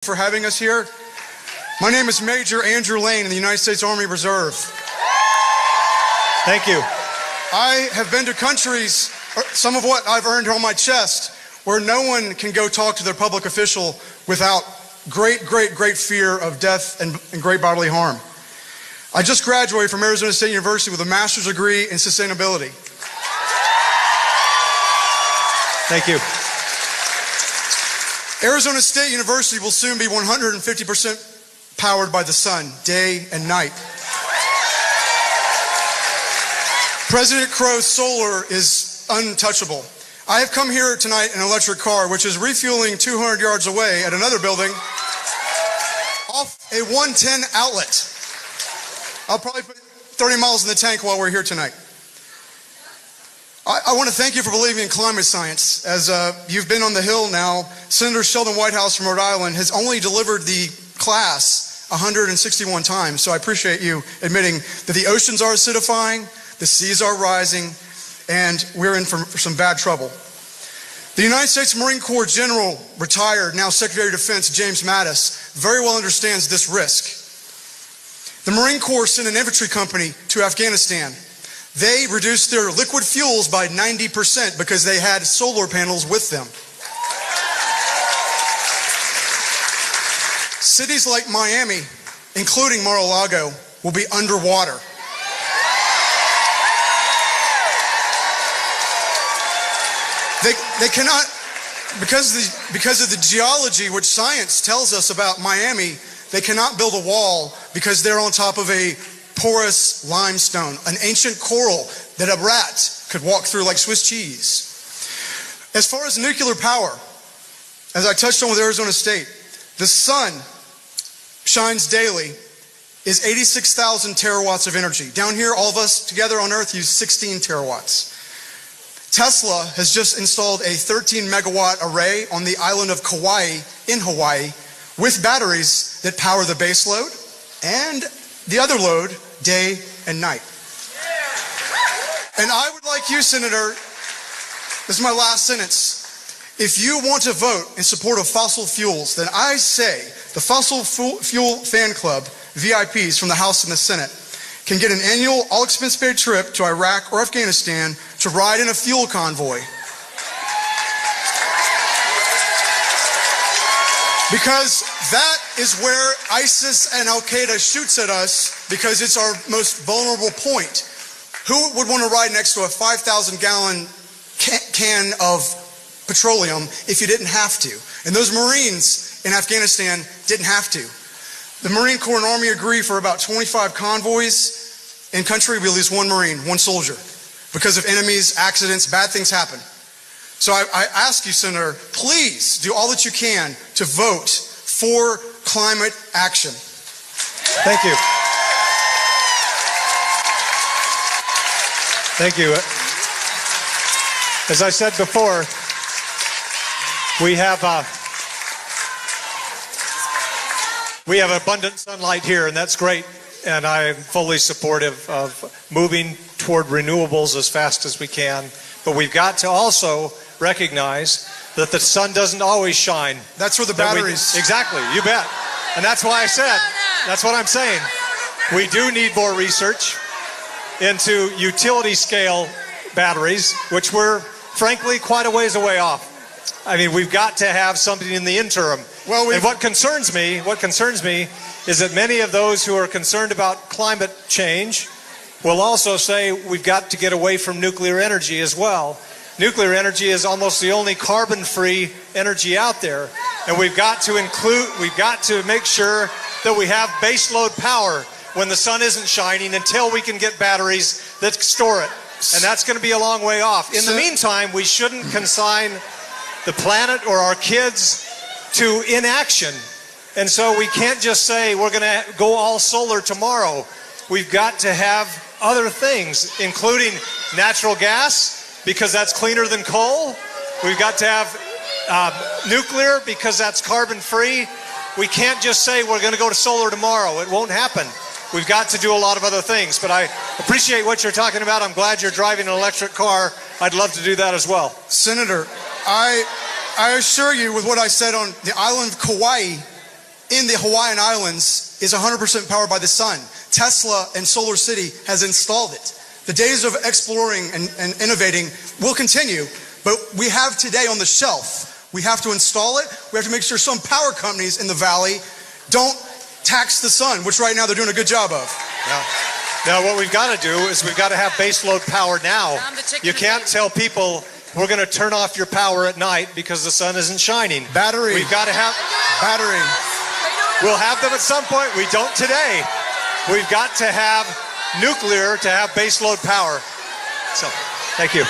For having us here. My name is Major Andrew Lane in the United States Army Reserve. Thank you. I have been to countries, some of what I've earned on my chest, where no one can go talk to their public official without great fear of death and great bodily harm. I just graduated from Arizona State University with a master's degree in sustainability. Thank you. Arizona State University will soon be 150% powered by the sun, day and night. President Crow's solar is untouchable. I have come here tonight in an electric car, which is refueling 200 yards away at another building off a 110 outlet. I'll probably put 30 miles in the tank while we're here tonight. I want to thank you for believing in climate science. As you've been on the Hill now, Senator Sheldon Whitehouse from Rhode Island has only delivered the class 161 times, so I appreciate you admitting that the oceans are acidifying, the seas are rising, and we're in for some bad trouble. The United States Marine Corps General, retired, now Secretary of Defense, James Mattis, very well understands this risk. The Marine Corps sent an infantry company to Afghanistan. They reduced their liquid fuels by 90% because they had solar panels with them. Cities like Miami, including Mar-a-Lago, will be underwater. They cannot, because of the geology which science tells us about Miami, they cannot build a wall because they're on top of a porous limestone, an ancient coral that a rat could walk through like Swiss cheese. As far as nuclear power, as I touched on with Arizona State, the sun shines daily, is 86,000 terawatts of energy. Down here, all of us together on Earth use 16 terawatts. Tesla has just installed a 13 megawatt array on the island of Kauai in Hawaii with batteries that power the base load and the other load day and night. And I would like you, Senator, this is my last sentence. If you want to vote in support of fossil fuels, then I say the Fossil Fuel Fan Club, VIPs from the House and the Senate, can get an annual all-expense-paid trip to Iraq or Afghanistan to ride in a fuel convoy. Because that is where ISIS and Al-Qaeda shoots at us, because it's our most vulnerable point. Who would want to ride next to a 5,000-gallon can of petroleum if you didn't have to? And those Marines in Afghanistan didn't have to. The Marine Corps and Army agree for about 25 convoys in country, we lose one Marine, one soldier. Because of enemies, accidents, bad things happen. So I ask you, Senator, please do all that you can to vote for climate action. Thank you. Thank you. As I said before, we have abundant sunlight here, and that's great. And I'm fully supportive of moving toward renewables as fast as we can. But we've got to also recognize that the sun doesn't always shine. That's where the batteries... Exactly, you bet. And that's why I said, that's what I'm saying. We do need more research into utility scale batteries, which we're frankly quite a ways away off. I mean, we've got to have something in the interim. Well, and what concerns me is that many of those who are concerned about climate change will also say we've got to get away from nuclear energy as well. Nuclear energy is almost the only carbon-free energy out there, and we've got to make sure that we have baseload power when the sun isn't shining until we can get batteries that store it. And that's going to be a long way off. In the meantime, we shouldn't consign the planet or our kids to inaction. And so we can't just say we're going to go all solar tomorrow. We've got to have other things, including natural gas, because that's cleaner than coal. We've got to have nuclear, because that's carbon-free. We can't just say we're going to go to solar tomorrow. It won't happen. We've got to do a lot of other things. But I appreciate what you're talking about. I'm glad you're driving an electric car. I'd love to do that as well. Senator, I assure you, with what I said on the island of Kauai, in the Hawaiian Islands is 100% powered by the sun. Tesla and Solar City has installed it. The days of exploring and innovating will continue, but we have today on the shelf. We have to install it. We have to make sure some power companies in the valley don't tax the sun, which right now they're doing a good job of. Yeah. Now what we've got to do is we've got to have base load power now. You can't tell people we're going to turn off your power at night because the sun isn't shining. Battery. We've got to have battery. We'll have them at some point. We don't today. We've got to have nuclear to have base load power. So, thank you.